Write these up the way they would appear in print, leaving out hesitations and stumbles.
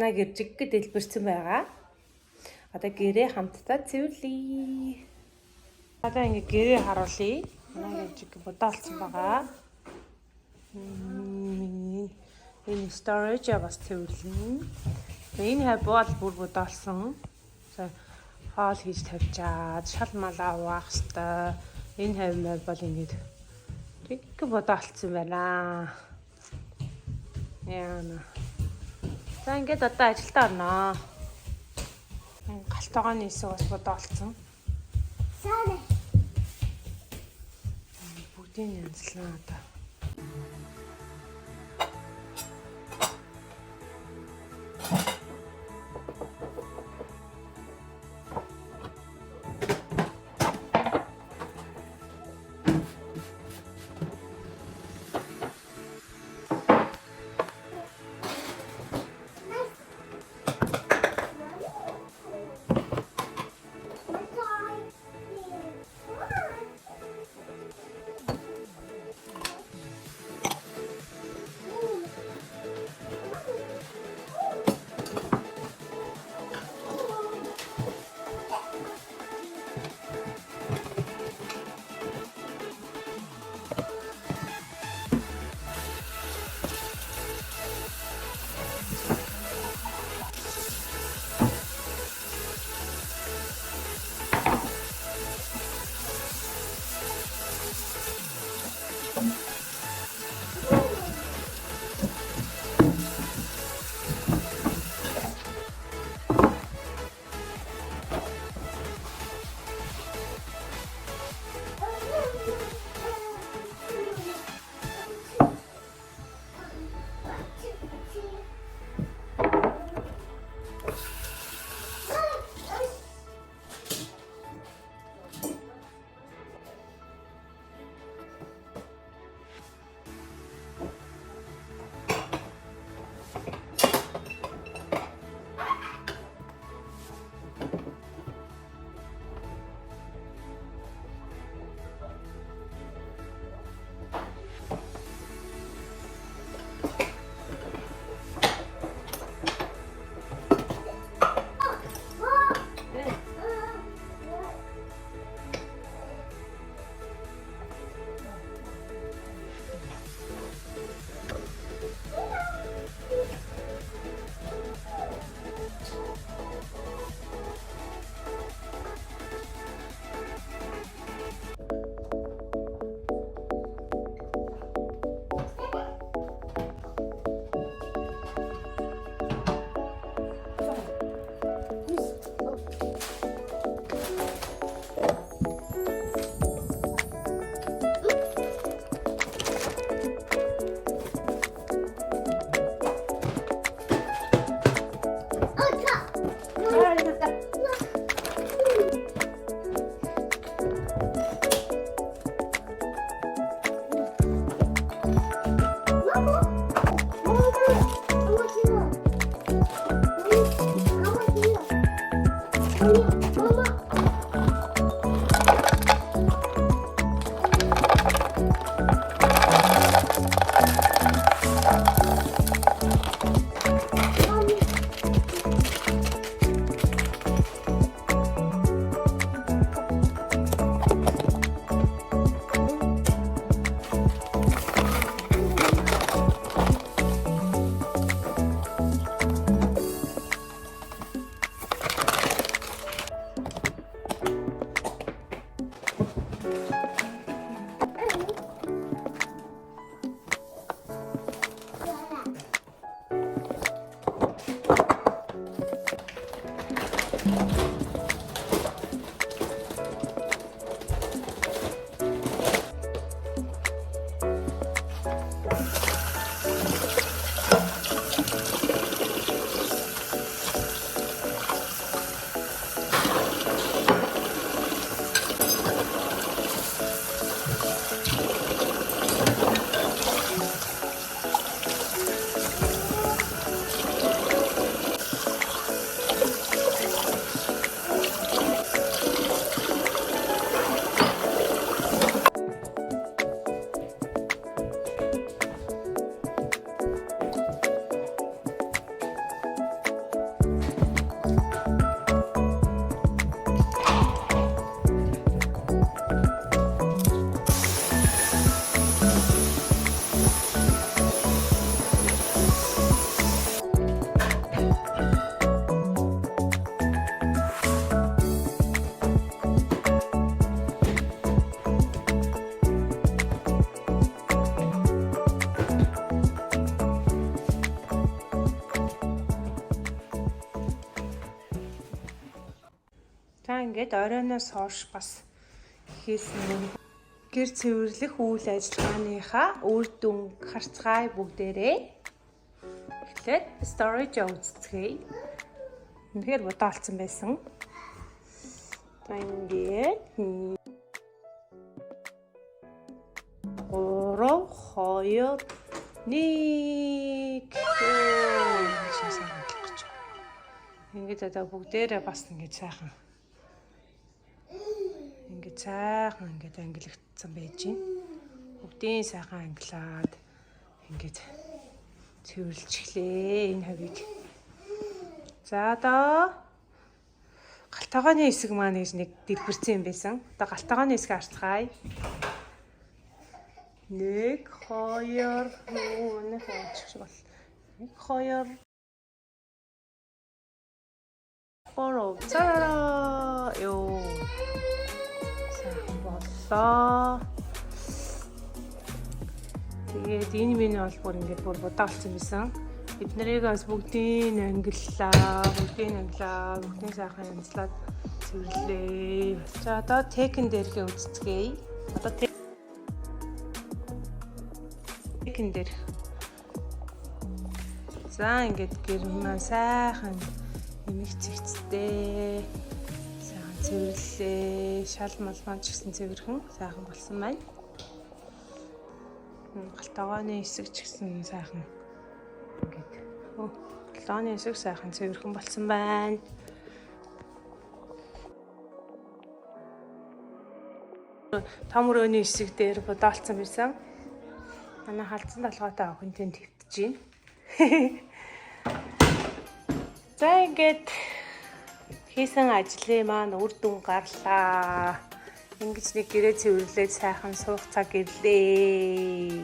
манай гэр жиг дэлбэрсэн байгаа. Одоо гэрээ хамтдаа цэвэрлэе. Одоо ингэ гэрээ харуулъя. Манай гэр жиг бодоолсон байгаа. Энэ storage бас цэвэрлэн. Энэ хавь бүр бодоолсон. Хоол хийж тавьчаад шал малаа угаах хэвээр. Энэ хавь бол ингэ жиг бодоолсон байна. Яна. За ингээд одоо ажилдаа орноо. Галтгооны хэсэг бас бодоолсон. Сарай. Бүгдийг янзлаа одоо. ингээд оройноос хойш бас хийсэн гэр цэвэрлэх үйл ажиллагааныхаа үр дүн харцгаая бүгдээрээ. Эхлээд storage үзцгээе. Үнэхээр бодоолцсон байсан. За ингээд 3 2 1 ингээд одоо бүгдээрээ бас ингээд сайхан ингээд ангилагдсан байж байна. Бүгдийн сайхан ангилаад ингээд цэвэрлж эхлэе энэ хавийг. За одоо галтгооны хэсэг маань гэж нэг дэлбэрсэн юм байсан. Одоо галтгооны хэсгийг харцгаая. 1 2 цараа ёо сайхан боллоо. Тэгээд энэ миний бол бүр ингээд бүр будаалцсан байсан. Бид нарыг бас бүгдийг ангиллаа, бүгдийн сайхан янзлаад цэвэрлээ. За одоо текэн дээргээ үзцгээе. Одоо текэн дээр. За ингээд гэр маань сайхан нэмэх цэгцтэй. Сайхан цэвэрлээ. Шал мал маань ч гэсэн цэвэрхэн сайхан болсон байна. Галтгооны хэсэг ч гэсэн сайхан ингээд галтгооны хэсэг сайхан цэвэрхэн болсон байна. Том өрөөний хэсэг дээр будаалцсан байсан. Манай халдсан толгойтой охинтой твтэж байна. За ингээд хийсэн ажлын маань үр дүн гарлаа. Ингэж нэг гэрээ цэвэрлээд сайхан суух цаг ирлээ.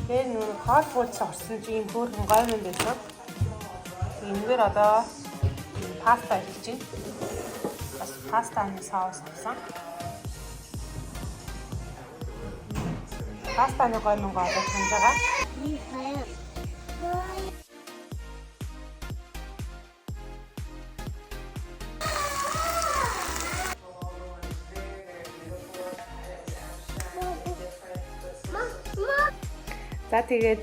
Тэгээ нүр хоолбууц орсон чи юм хөөрхөн гойвн байсан. Энэгээр одоо паста хийж байна. Бас пастаны соус авсан. Пастаны гойвн одоо санаж байгаа. За тэгээд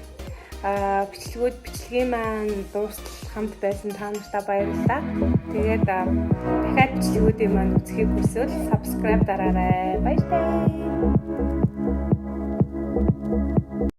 бичлэгийн маань дуустал хамт байсан та нартай баярлалаа. Тэгээд дахиад бичлэгүүдийн маань үзэхийг хүсвэл subscribe дараарай. Баярлалаа.